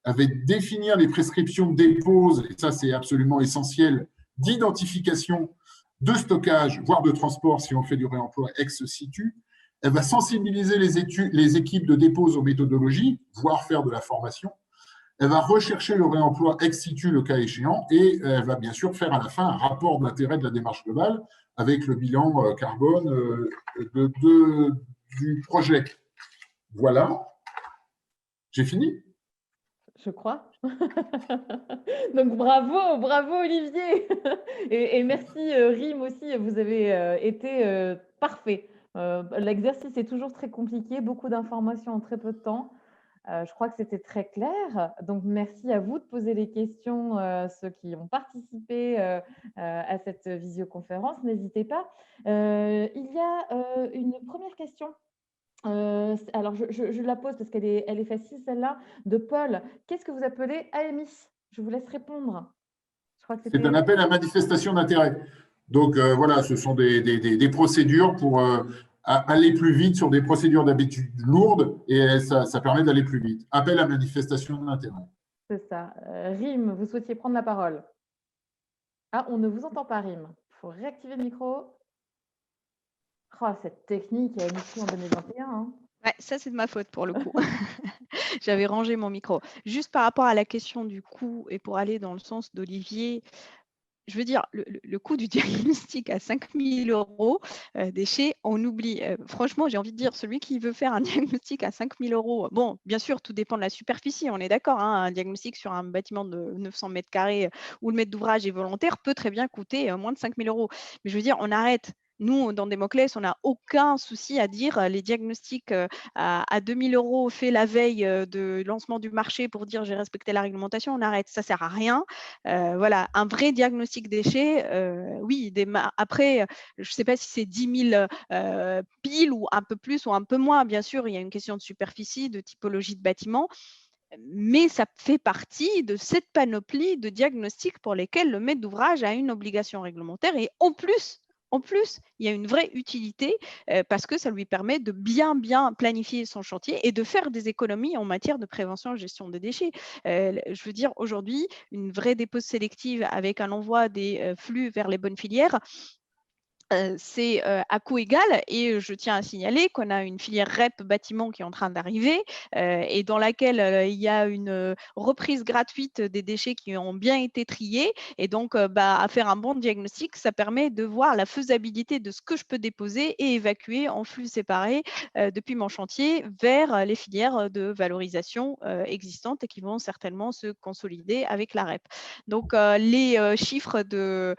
Elle va définir les prescriptions de dépose, et ça c'est absolument essentiel, d'identification, de stockage, voire de transport si on fait du réemploi ex situ. Elle va sensibiliser les équipes de dépose aux méthodologies, voire faire de la formation. Elle va rechercher le réemploi ex situ le cas échéant et elle va bien sûr faire à la fin un rapport d'intérêt de la démarche globale avec le bilan carbone du projet. Voilà. J'ai fini? Je crois. Donc bravo Olivier. Et merci Rim aussi, vous avez été parfait. L'exercice est toujours très compliqué, beaucoup d'informations en très peu de temps. Je crois que c'était très clair. Donc, merci à vous de poser les questions, ceux qui ont participé à cette visioconférence. N'hésitez pas. Il y a une première question. Alors, je la pose parce elle est facile, celle-là, de Paul. Qu'est-ce que vous appelez AMI? Je vous laisse répondre. Je crois que C'est un appel à manifestation d'intérêt. Donc, voilà, ce sont des procédures pour aller plus vite sur des procédures d'habitude lourdes et ça permet d'aller plus vite. Appel à manifestation d'intérêt. C'est ça. Rim, vous souhaitiez prendre la parole? Ah, on ne vous entend pas, Rim. Il faut réactiver le micro. Oh, cette technique a initié en 2021. Hein. Ouais, ça, c'est de ma faute pour le coup. J'avais rangé mon micro. Juste par rapport à la question du coût et pour aller dans le sens d'Olivier, je veux dire, le coût du diagnostic à 5 000 euros déchets, on oublie. Franchement, j'ai envie de dire, celui qui veut faire un diagnostic à 5 000 euros, bon, bien sûr, tout dépend de la superficie, on est d'accord. Hein, un diagnostic sur un bâtiment de 900 mètres carrés où le maître d'ouvrage est volontaire peut très bien coûter moins de 5 000 euros. Mais je veux dire, on arrête. Nous, dans Démoclès, on n'a aucun souci à dire les diagnostics à 2 000 euros faits la veille de lancement du marché pour dire j'ai respecté la réglementation, on arrête. Ça ne sert à rien. Voilà, un vrai diagnostic déchets, oui. Après, je ne sais pas si c'est 10 000 piles ou un peu plus ou un peu moins. Bien sûr, il y a une question de superficie, de typologie de bâtiment. Mais ça fait partie de cette panoplie de diagnostics pour lesquels le maître d'ouvrage a une obligation réglementaire et en plus, il y a une vraie utilité parce que ça lui permet de bien planifier son chantier et de faire des économies en matière de prévention et gestion des déchets. Je veux dire, aujourd'hui, une vraie dépose sélective avec un envoi des flux vers les bonnes filières, c'est à coût égal et je tiens à signaler qu'on a une filière REP bâtiment qui est en train d'arriver et dans laquelle il y a une reprise gratuite des déchets qui ont bien été triés et donc à faire un bon diagnostic, ça permet de voir la faisabilité de ce que je peux déposer et évacuer en flux séparés depuis mon chantier vers les filières de valorisation existantes et qui vont certainement se consolider avec la REP. Donc les chiffres que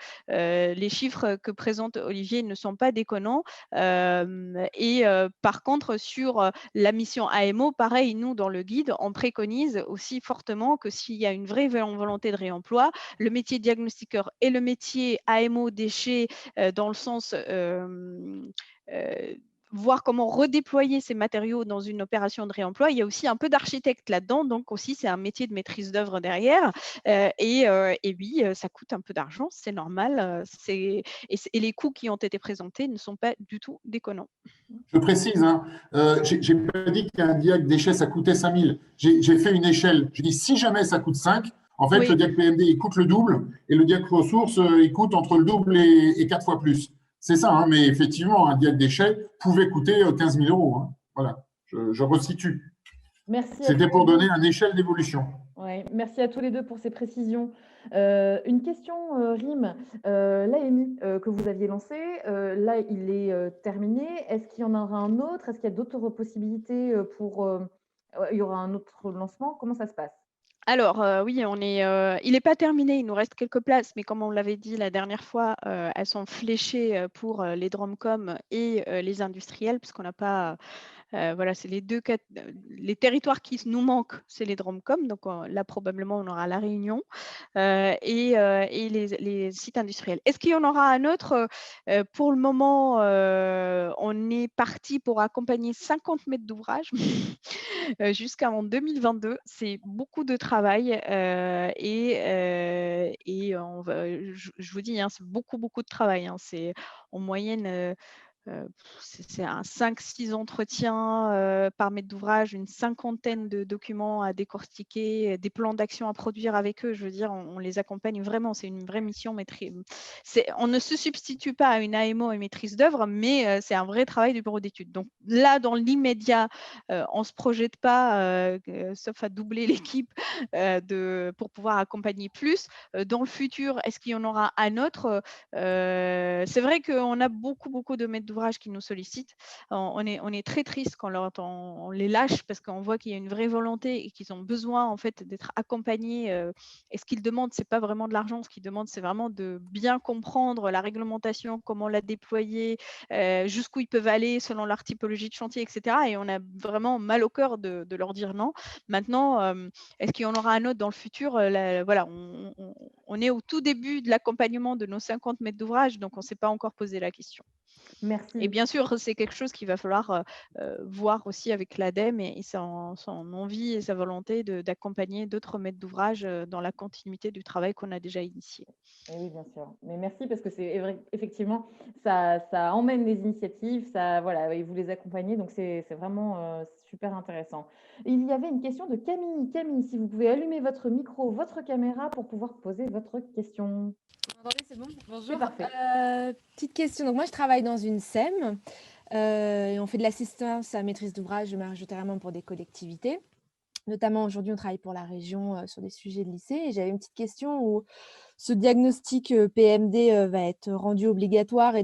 présente Olivier ne sont pas déconnants. Par contre, sur la mission AMO, pareil, nous, dans le guide, on préconise aussi fortement que s'il y a une vraie volonté de réemploi, le métier diagnostiqueur et le métier AMO déchets dans le sens voir comment redéployer ces matériaux dans une opération de réemploi. Il y a aussi un peu d'architecte là-dedans, donc aussi c'est un métier de maîtrise d'œuvre derrière. Et oui, ça coûte un peu d'argent, c'est normal. Et les coûts qui ont été présentés ne sont pas du tout déconnants. Je précise, hein, j'ai pas dit qu'un diag déchet, ça coûtait 5 000. J'ai fait une échelle. Je dis si jamais ça coûte 5, en fait, oui. Le diag PMD, il coûte le double et le diag ressources, il coûte entre le double et 4 fois plus. C'est ça, hein, mais effectivement, un diag déchet pouvait coûter 15 000 euros. Hein. Voilà, je resitue. Merci. C'était pour donner une échelle d'évolution. Ouais, merci à tous les deux pour ces précisions. Une question, Rim. L'AMI que vous aviez lancé, là, il est terminé. Est-ce qu'il y en aura un autre? Est-ce qu'il y a d'autres possibilités il y aura un autre lancement? Comment ça se passe? Alors, oui, il n'est pas terminé, il nous reste quelques places, mais comme on l'avait dit la dernière fois, elles sont fléchées pour les Dromcom et les industriels, puisqu'on n'a pas Voilà, c'est les territoires qui nous manquent, c'est les DROMCOM. Donc là, probablement, on aura La Réunion et les sites industriels. Est-ce qu'il y en aura un autre? Pour le moment, on est parti pour accompagner 50 mètres d'ouvrage jusqu'en 2022. C'est beaucoup de travail et je vous dis, hein, c'est beaucoup, beaucoup de travail. Hein. C'est en moyenne… c'est un 5-6 entretiens par maître d'ouvrage, une cinquantaine de documents à décortiquer, des plans d'action à produire avec eux. Je veux dire, on les accompagne vraiment. C'est une vraie mission. On ne se substitue pas à une AMO et maîtrise d'œuvre, mais c'est un vrai travail du bureau d'études. Donc là, dans l'immédiat, on ne se projette pas, sauf à doubler l'équipe pour pouvoir accompagner plus. Dans le futur, est-ce qu'il y en aura un autre? C'est vrai qu'on a beaucoup, beaucoup de maîtres d'ouvrage qui nous sollicitent. On est très triste quand on les lâche parce qu'on voit qu'il y a une vraie volonté et qu'ils ont besoin en fait d'être accompagnés. Et ce qu'ils demandent, c'est pas vraiment de l'argent. Ce qu'ils demandent, c'est vraiment de bien comprendre la réglementation, comment la déployer, jusqu'où ils peuvent aller selon leur typologie de chantier, etc. Et on a vraiment mal au cœur de leur dire non. Maintenant, est-ce qu'il y en aura un autre dans le futur? Voilà, on est au tout début de l'accompagnement de nos 50 mètres d'ouvrage, donc on ne s'est pas encore posé la question. Merci. Et bien sûr, c'est quelque chose qu'il va falloir voir aussi avec l'ADEME et son envie et sa volonté d'accompagner d'autres maîtres d'ouvrage dans la continuité du travail qu'on a déjà initié. Et oui, bien sûr. Mais merci parce que c'est effectivement, ça emmène les initiatives, voilà, et vous les accompagnez, donc c'est vraiment super intéressant. Il y avait une question de Camille. Camille, si vous pouvez allumer votre micro, votre caméra pour pouvoir poser votre question. Vous m'entendez, c'est bon? Bonjour. C'est parfait. Petite question. Donc moi, je travaille dans une SEM et on fait de l'assistance à maîtrise d'ouvrage majoritairement pour des collectivités. Notamment, aujourd'hui, on travaille pour la région sur des sujets de lycée. Et j'avais une petite question où ce diagnostic PMD va être rendu obligatoire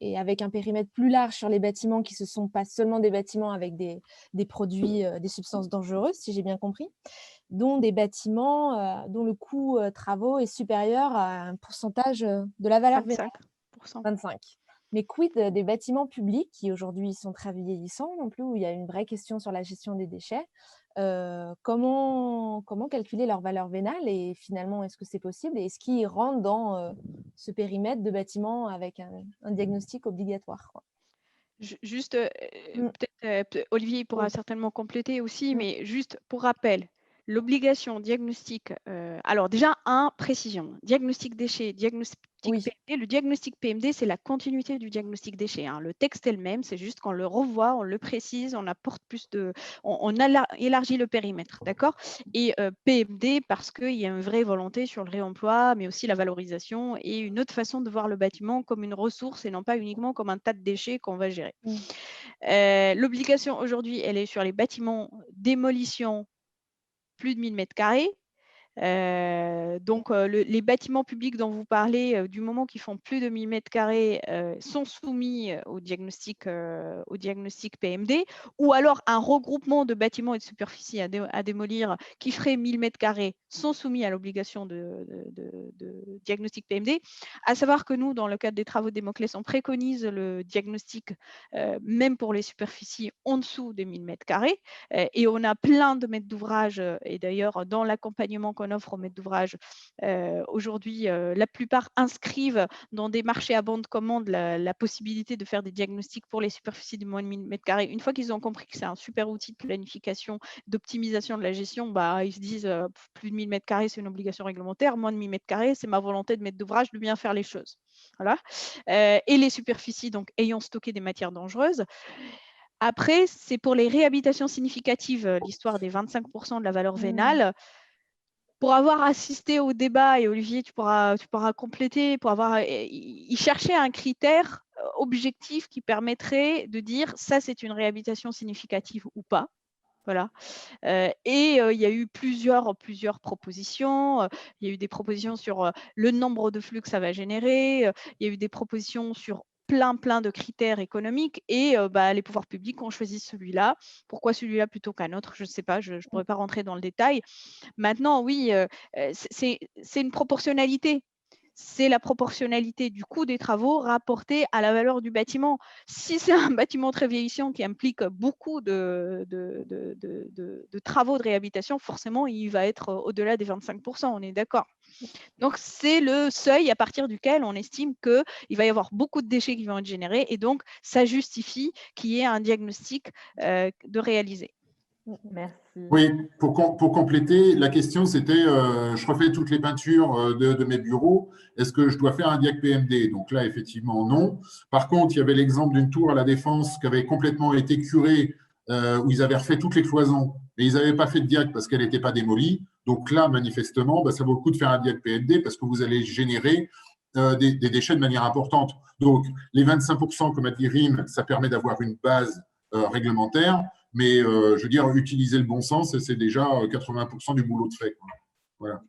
et avec un périmètre plus large sur les bâtiments qui ne sont pas seulement des bâtiments avec des produits, des substances dangereuses, si j'ai bien compris, dont des bâtiments dont le coût travaux est supérieur à un pourcentage de la valeur vénale. 25%. 25. Mais quid des bâtiments publics qui aujourd'hui sont très vieillissants non plus, où il y a une vraie question sur la gestion des déchets. Comment calculer leur valeur vénale et finalement, est-ce que c'est possible et est-ce qu'ils rentrent dans ce périmètre de bâtiments avec un diagnostic obligatoire, quoi. Juste, peut-être Olivier pourra certainement compléter aussi, mais juste pour rappel, l'obligation diagnostic, alors déjà, précision, diagnostic déchet, diagnostic PMD. Le diagnostic PMD, c'est la continuité du diagnostic déchet. Hein. Le texte est le même, c'est juste qu'on le revoit, on le précise, on apporte on élargit le périmètre, d'accord? Et PMD parce qu'il y a une vraie volonté sur le réemploi, mais aussi la valorisation et une autre façon de voir le bâtiment comme une ressource et non pas uniquement comme un tas de déchets qu'on va gérer. L'obligation aujourd'hui, elle est sur les bâtiments démolition plus de 1000 mètres carrés. Donc, les bâtiments publics dont vous parlez, du moment qu'ils font plus de 1000 mètres carrés, sont soumis au diagnostic PMD, ou alors un regroupement de bâtiments et de superficies à démolir qui ferait 1000 mètres carrés sont soumis à l'obligation de diagnostic PMD. À savoir que nous, dans le cadre des travaux de Démoclès, on préconise le diagnostic même pour les superficies en dessous des 1000 mètres carrés, et on a plein de maîtres d'ouvrage, et d'ailleurs dans l'accompagnement qu'on offre aux maîtres d'ouvrage aujourd'hui, la plupart inscrivent dans des marchés à bon de commande la possibilité de faire des diagnostics pour les superficies de moins de 1000 mètres carrés. Une fois qu'ils ont compris que c'est un super outil de planification, d'optimisation de la gestion, ils se disent plus de 1000 mètres carrés, c'est une obligation réglementaire, moins de 1000 mètres carrés, c'est ma volonté de maître d'ouvrage de bien faire les choses. Voilà. Et les superficies donc ayant stocké des matières dangereuses. Après, c'est pour les réhabilitations significatives, l'histoire des 25% de la valeur vénale. Pour avoir assisté au débat, et Olivier, tu pourras compléter, il cherchait un critère objectif qui permettrait de dire ça, c'est une réhabilitation significative ou pas. Voilà. Et il y a eu plusieurs propositions. Il y a eu des propositions sur le nombre de flux que ça va générer. Il y a eu des propositions sur plein de critères économiques et les pouvoirs publics ont choisi celui-là. Pourquoi celui-là plutôt qu'un autre? Je ne sais pas, je ne pourrais pas rentrer dans le détail. Maintenant, oui, c'est une proportionnalité. c'est la proportionnalité du coût des travaux rapporté à la valeur du bâtiment. Si c'est un bâtiment très vieillissant qui implique beaucoup de travaux de réhabilitation, forcément, il va être au-delà des 25%, on est d'accord. Donc, c'est le seuil à partir duquel on estime qu'il va y avoir beaucoup de déchets qui vont être générés et donc, ça justifie qu'il y ait un diagnostic de réaliser. Merci. Oui, pour compléter, la question c'était, je refais toutes les peintures de mes bureaux, est-ce que je dois faire un diag PMD? Donc là, effectivement, non. Par contre, il y avait l'exemple d'une tour à la Défense qui avait complètement été curée, où ils avaient refait toutes les cloisons, mais ils n'avaient pas fait de diag parce qu'elle n'était pas démolie. Donc là, manifestement, bah, ça vaut le coup de faire un diag PMD parce que vous allez générer des déchets de manière importante. Donc, les 25%, comme a dit Rim, ça permet d'avoir une base réglementaire. Mais je veux dire, utiliser le bon sens, c'est déjà 80% du boulot de fait. Voilà.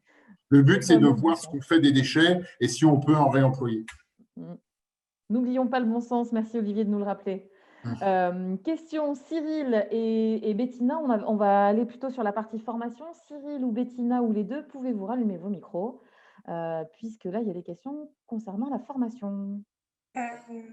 Le but, c'est de voir ce qu'on fait des déchets et si on peut en réemployer. N'oublions pas le bon sens. Merci Olivier de nous le rappeler. Question Cyril et Bettina. On va aller plutôt sur la partie formation. Cyril ou Bettina ou les deux, pouvez-vous rallumer vos micros puisque là, il y a des questions concernant la formation. Merci.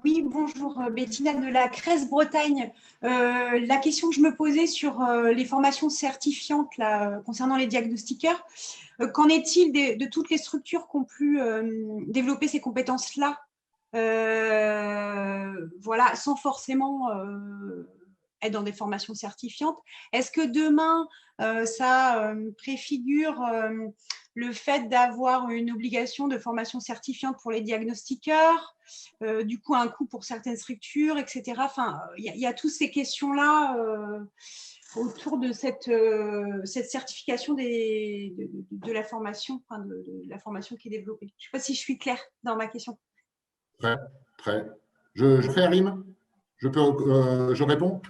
Oui, bonjour, Bettina de la Crèce Bretagne. La question que je me posais sur les formations certifiantes là, concernant les diagnostiqueurs, qu'en est-il de toutes les structures qui ont pu développer ces compétences-là, voilà, sans forcément être dans des formations certifiantes? Est-ce que demain, ça préfigure le fait d'avoir une obligation de formation certifiante pour les diagnostiqueurs, du coup un coût pour certaines structures, etc. Enfin, il y a toutes ces questions-là autour de cette certification de la formation, enfin de la formation qui est développée. Je ne sais pas si je suis claire dans ma question. Très. Je fais un rime. Je réponds.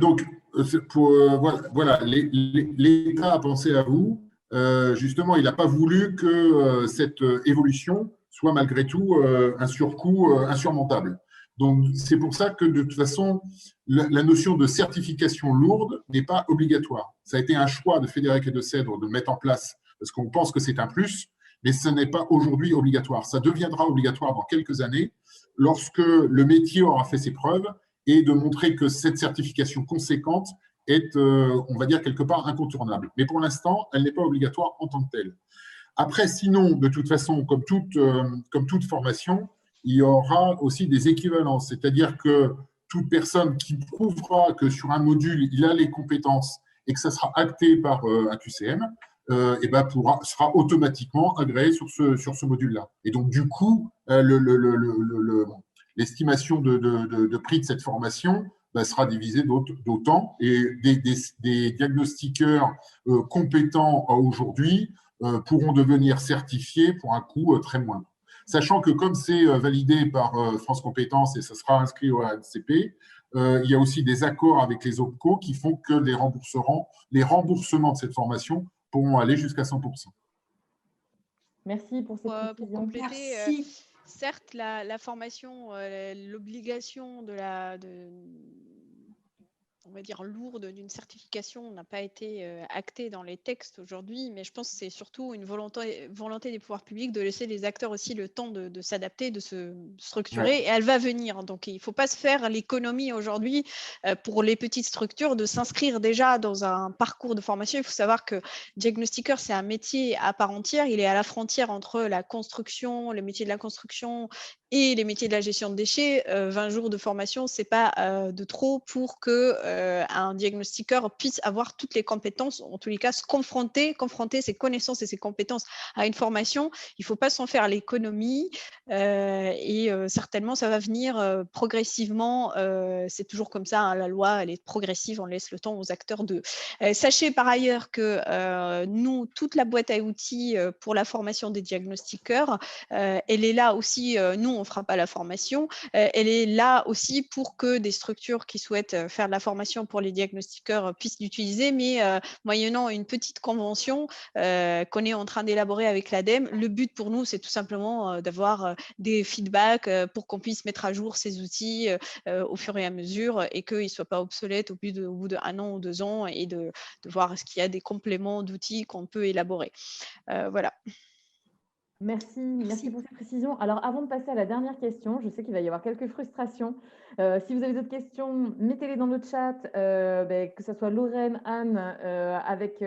Donc, voilà, l'État a pensé à vous. Justement, il n'a pas voulu que cette évolution soit malgré tout un surcoût insurmontable. Donc, c'est pour ça que de toute façon, la notion de certification lourde n'est pas obligatoire. Ça a été un choix de Frédéric et de Cèdre de mettre en place parce qu'on pense que c'est un plus, mais ce n'est pas aujourd'hui obligatoire. Ça deviendra obligatoire dans quelques années lorsque le métier aura fait ses preuves et de montrer que cette certification conséquente est, on va dire, quelque part incontournable. Mais pour l'instant, elle n'est pas obligatoire en tant que telle. Après, sinon, de toute façon, comme toute formation, il y aura aussi des équivalences. C'est-à-dire que toute personne qui prouvera que sur un module, il a les compétences et que ça sera acté par un QCM, et ben sera automatiquement agréé sur ce module-là. Et donc, du coup, l'estimation de prix de cette formation sera divisée d'autant. Et des diagnostiqueurs compétents aujourd'hui pourront devenir certifiés pour un coût très moindre. Sachant que comme c'est validé par France Compétences et ça sera inscrit au ANCP, il y a aussi des accords avec les OPCO qui font que les remboursements de cette formation pourront aller jusqu'à 100%. Merci pour cette précision. Pour compléter, certes, la formation, l'obligation on va dire lourde d'une certification n'a pas été actée dans les textes aujourd'hui, mais je pense que c'est surtout une volonté des pouvoirs publics de laisser les acteurs aussi le temps de s'adapter, de se structurer, ouais. Et elle va venir. Donc, il ne faut pas se faire l'économie aujourd'hui pour les petites structures de s'inscrire déjà dans un parcours de formation. Il faut savoir que diagnostiqueur, c'est un métier à part entière. Il est à la frontière entre la construction, le métier de la construction et les métiers de la gestion de déchets. 20 jours de formation, ce n'est pas de trop pour qu'un diagnostiqueur puisse avoir toutes les compétences, en tous les cas, se confronter ses connaissances et ses compétences à une formation. Il ne faut pas s'en faire l'économie et certainement, ça va venir progressivement. C'est toujours comme ça, hein, la loi, elle est progressive, on laisse le temps aux acteurs de… sachez par ailleurs que nous, toute la boîte à outils pour la formation des diagnostiqueurs, elle est là aussi, nous, on ne fera pas la formation, elle est là aussi pour que des structures qui souhaitent faire de la formation pour les diagnostiqueurs puissent l'utiliser, mais moyennant une petite convention qu'on est en train d'élaborer avec l'ADEME. Le but pour nous, c'est tout simplement d'avoir des feedbacks pour qu'on puisse mettre à jour ces outils au fur et à mesure et qu'ils ne soient pas obsolètes au bout d'1 an ou 2 ans et de voir est-ce qu'il y a des compléments d'outils qu'on peut élaborer. Voilà. Merci pour ces précisions. Alors, avant de passer à la dernière question, je sais qu'il va y avoir quelques frustrations. Si vous avez d'autres questions, mettez-les dans le chat, que ce soit Lorraine, Anne, avec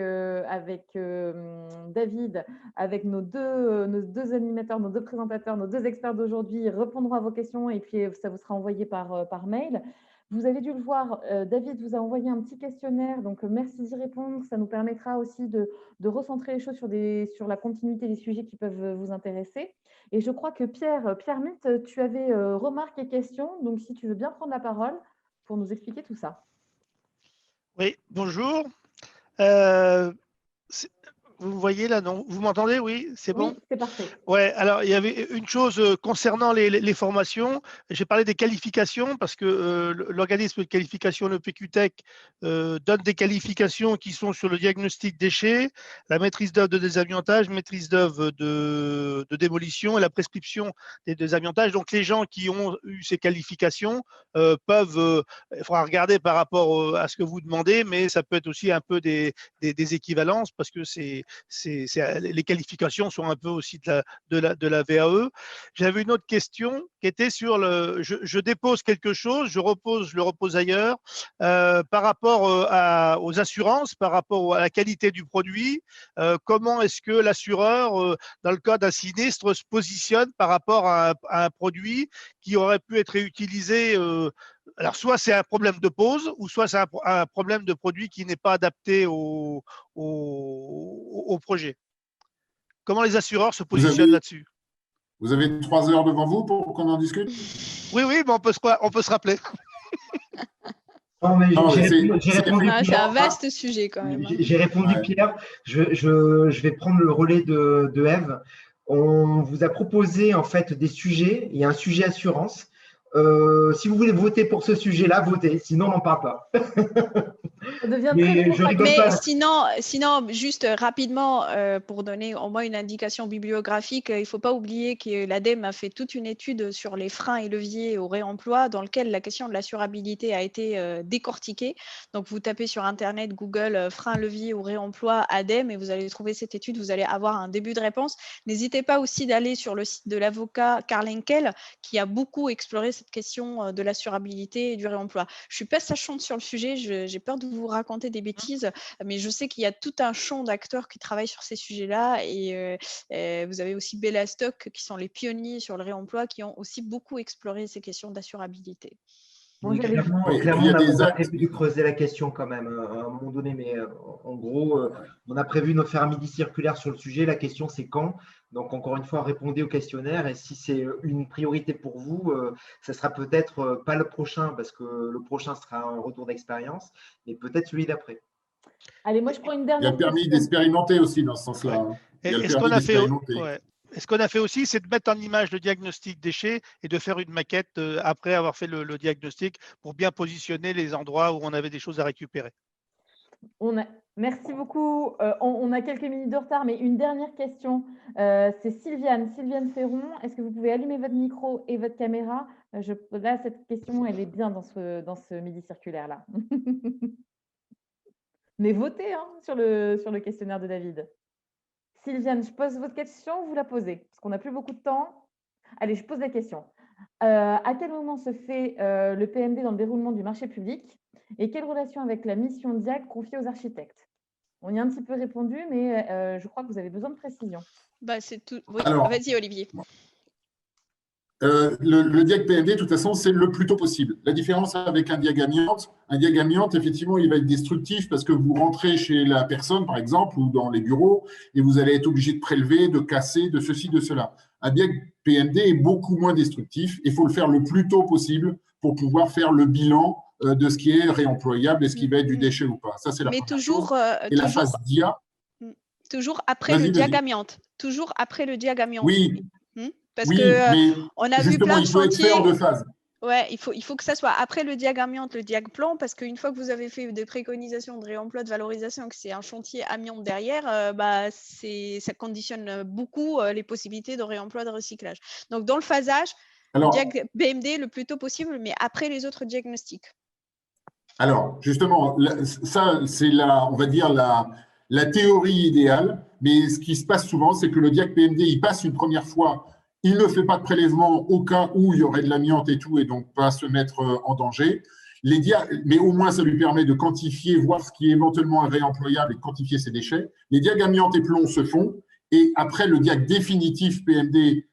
David, avec nos deux animateurs, nos deux présentateurs, nos deux experts d'aujourd'hui. Ils répondront à vos questions et puis ça vous sera envoyé par mail. Vous avez dû le voir, David vous a envoyé un petit questionnaire, donc merci d'y répondre. Ça nous permettra aussi de recentrer les choses sur la continuité des sujets qui peuvent vous intéresser. Et je crois que Pierre Mitt, tu avais remarques et questions, donc si tu veux bien prendre la parole pour nous expliquer tout ça. Oui, bonjour. Euh, vous me voyez là, non? Vous m'entendez? Oui, c'est bon? Oui, c'est parfait. Ouais, alors il y avait une chose concernant les formations. J'ai parlé des qualifications parce que l'organisme de qualification, le PQTech, donne des qualifications qui sont sur le diagnostic déchets, la maîtrise d'œuvre de désamiantage, maîtrise d'œuvre de démolition et la prescription des désamiantages. Donc les gens qui ont eu ces qualifications peuvent, il faudra regarder par rapport à ce que vous demandez, mais ça peut être aussi un peu des équivalences parce que les qualifications sont un peu aussi de la VAE. J'avais une autre question qui était sur je dépose quelque chose, je le repose ailleurs, par rapport aux assurances, par rapport à la qualité du produit. Comment est-ce que l'assureur, dans le cas d'un sinistre, se positionne par rapport à un produit qui aurait pu être réutilisé alors, soit c'est un problème de pose, ou soit c'est un problème de produit qui n'est pas adapté au projet. Comment les assureurs se positionnent là-dessus? Vous avez 3 heures devant vous pour qu'on en discute? Oui, mais on peut se rappeler. Non, mais j'ai répondu. C'est un vaste sujet quand même. J'ai répondu, ouais. Pierre. Je vais prendre le relais de Ève. On vous a proposé en fait des sujets. Il y a un sujet assurance. Si vous voulez voter pour ce sujet-là, votez. Sinon, on n'en parle pas. Mais sinon, juste rapidement, pour donner au moins une indication bibliographique, il ne faut pas oublier que l'ADEME a fait toute une étude sur les freins et leviers au réemploi dans lequel la question de l'assurabilité a été décortiquée. Donc, vous tapez sur Internet, Google, freins, leviers au réemploi ADEME et vous allez trouver cette étude, vous allez avoir un début de réponse. N'hésitez pas aussi d'aller sur le site de l'avocat Karl Henkel qui a beaucoup exploré cette question de l'assurabilité et du réemploi. Je ne suis pas sachante sur le sujet, j'ai peur de vous raconter des bêtises, mais je sais qu'il y a tout un champ d'acteurs qui travaillent sur ces sujets-là et vous avez aussi Bellastock qui sont les pionniers sur le réemploi qui ont aussi beaucoup exploré ces questions d'assurabilité. Bon, clairement, on a prévu de creuser la question quand même à un moment donné, mais en gros, on a prévu de faire un midi circulaire sur le sujet. La question, c'est quand. Donc, encore une fois, répondez au questionnaire et si c'est une priorité pour vous, ce sera peut-être pas le prochain parce que le prochain sera un retour d'expérience, mais peut-être celui d'après. Allez, moi, je prends une dernière question. Il y a le permis d'expérimenter aussi dans ce sens-là. Ouais. Ce qu'on a fait aussi, c'est de mettre en image le diagnostic déchets et de faire une maquette après avoir fait le diagnostic pour bien positionner les endroits où on avait des choses à récupérer. Merci beaucoup. On a quelques minutes de retard, mais une dernière question. C'est Sylviane Ferron. Est-ce que vous pouvez allumer votre micro et votre caméra? Là, cette question, elle est bien dans ce midi circulaire-là. Mais votez sur le questionnaire de David. Sylviane, je pose votre question ou vous la posez? Parce qu'on n'a plus beaucoup de temps. Allez, je pose la question. À quel moment se fait le PMD dans le déroulement du marché public et quelle relation avec la mission DIAG confiée aux architectes? On y a un petit peu répondu, mais je crois que vous avez besoin de précision. C'est tout. Oui, vas-y, Olivier. Le diag PMD, de toute façon, c'est le plus tôt possible. La différence avec un diag amiante, effectivement, il va être destructif parce que vous rentrez chez la personne, par exemple, ou dans les bureaux, et vous allez être obligé de prélever, de casser, de ceci, de cela. Un diag PMD est beaucoup moins destructif. Il faut le faire le plus tôt possible pour pouvoir faire le bilan de ce qui est réemployable et ce qui va être du déchet ou pas. Ça, c'est la première chose. Et la phase DIA. Toujours après le diag amiante. Toujours après le diag amiante. Oui. Parce que on a vu plein de chantiers. Il faut être fait en 2 phases. Ouais, il faut que ça soit après le diag amiante, le diag plan, parce qu'une fois que vous avez fait des préconisations de réemploi, de valorisation, que c'est un chantier amiante derrière, ça conditionne beaucoup les possibilités de réemploi, de recyclage. Donc, dans le phasage, diag BMD le plus tôt possible, mais après les autres diagnostics. Alors, justement, ça, c'est on va dire la théorie idéale. mais ce qui se passe souvent, c'est que le diag PMD, il passe une première fois, il ne fait pas de prélèvement au cas où il y aurait de l'amiante et tout, et donc pas se mettre en danger. Mais au moins, ça lui permet de quantifier, voir ce qui est éventuellement réemployable et de quantifier ses déchets. Les diags amiante et plomb se font, et après, le diag définitif PMD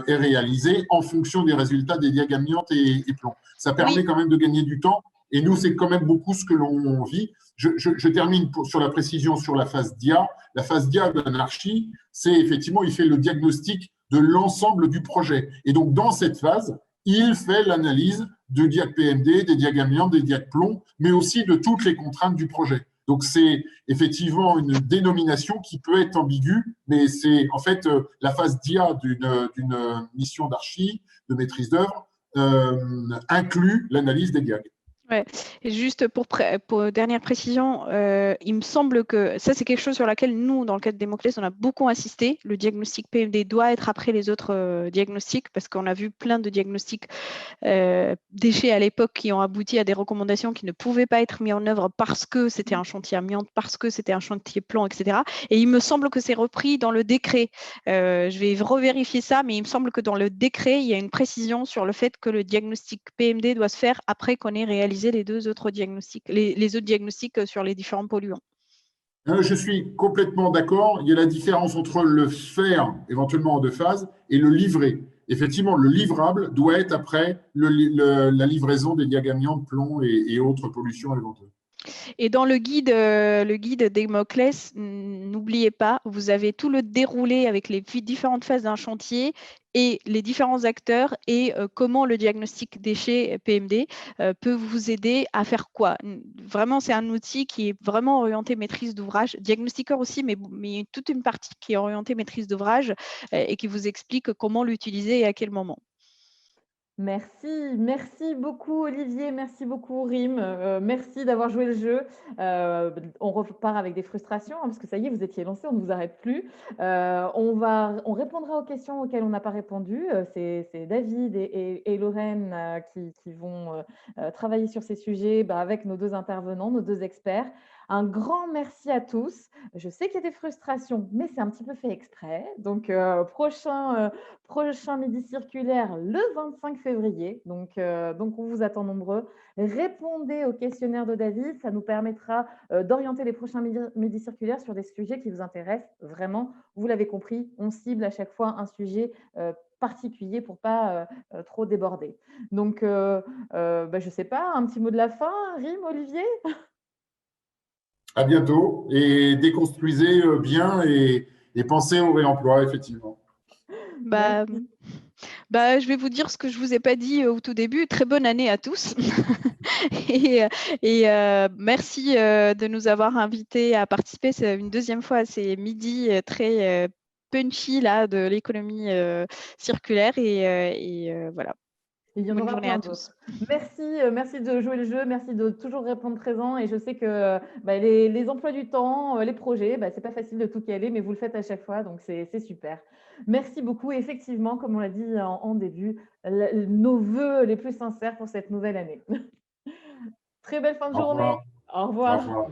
est réalisé en fonction des résultats des diags amiante et plomb. Ça permet quand même de gagner du temps, et nous, c'est quand même beaucoup ce que l'on vit. Je termine sur la précision sur la phase DIA. La phase DIA d'un archi, c'est effectivement, il fait le diagnostic de l'ensemble du projet. Et donc, dans cette phase, il fait l'analyse de diag PMD, des diags amiante, des diags plomb, mais aussi de toutes les contraintes du projet. Donc, c'est effectivement une dénomination qui peut être ambiguë, mais c'est en fait la phase DIA d'une mission d'archi, de maîtrise d'œuvre, inclut l'analyse des diags. Ouais. Et juste pour dernière précision, il me semble que ça, c'est quelque chose sur laquelle nous, dans le cadre de Démoclès, on a beaucoup insisté. Le diagnostic PMD doit être après les autres diagnostics, parce qu'on a vu plein de diagnostics déchets à l'époque qui ont abouti à des recommandations qui ne pouvaient pas être mises en œuvre parce que c'était un chantier amiante, parce que c'était un chantier plomb, etc. Et il me semble que c'est repris dans le décret. Je vais revérifier ça, mais il me semble que dans le décret, il y a une précision sur le fait que le diagnostic PMD doit se faire après qu'on ait réalisé les deux autres diagnostics, les autres diagnostics sur les différents polluants. Je suis complètement d'accord. Il y a la différence entre le faire éventuellement en deux phases et le livrer. Effectivement, le livrable doit être après la livraison des diags amiante, plomb et autres pollutions éventuelles. Et dans le guide Démoclès, n'oubliez pas, vous avez tout le déroulé avec les différentes phases d'un chantier et les différents acteurs et comment le diagnostic déchets PMD peut vous aider à faire quoi. Vraiment, c'est un outil qui est vraiment orienté maîtrise d'ouvrage, diagnostiqueur aussi, mais toute une partie qui est orientée maîtrise d'ouvrage et qui vous explique comment l'utiliser et à quel moment. Merci beaucoup Olivier, merci beaucoup Rim, merci d'avoir joué le jeu. On repart avec des frustrations parce que ça y est, vous étiez lancés, on ne vous arrête plus. On répondra aux questions auxquelles on n'a pas répondu. C'est David et Lorraine qui vont travailler sur ces sujets avec nos deux intervenants, nos deux experts. Un grand merci à tous. Je sais qu'il y a des frustrations, mais c'est un petit peu fait exprès. Donc, prochain midi circulaire le 25 février. Donc, on vous attend nombreux. Répondez au questionnaire de David. Ça nous permettra d'orienter les prochains midi circulaires sur des sujets qui vous intéressent vraiment. Vous l'avez compris, on cible à chaque fois un sujet particulier pour pas trop déborder. Donc, je ne sais pas, un petit mot de la fin, Rim, Olivier? À bientôt et déconstruisez bien et pensez au réemploi, effectivement. Je vais vous dire ce que je ne vous ai pas dit au tout début. Très bonne année à tous. et merci de nous avoir invités à participer. C'est une deuxième fois à ces midis très punchy là, de l'économie circulaire. Voilà. Il y en aura plein d'autres. Merci de jouer le jeu, merci de toujours répondre présent. Et je sais que les emplois du temps, les projets, c'est pas facile de tout caler, mais vous le faites à chaque fois, donc c'est super. Merci beaucoup. Et effectivement, comme on l'a dit en début, nos vœux les plus sincères pour cette nouvelle année. Très belle fin de journée. Au revoir. Au revoir.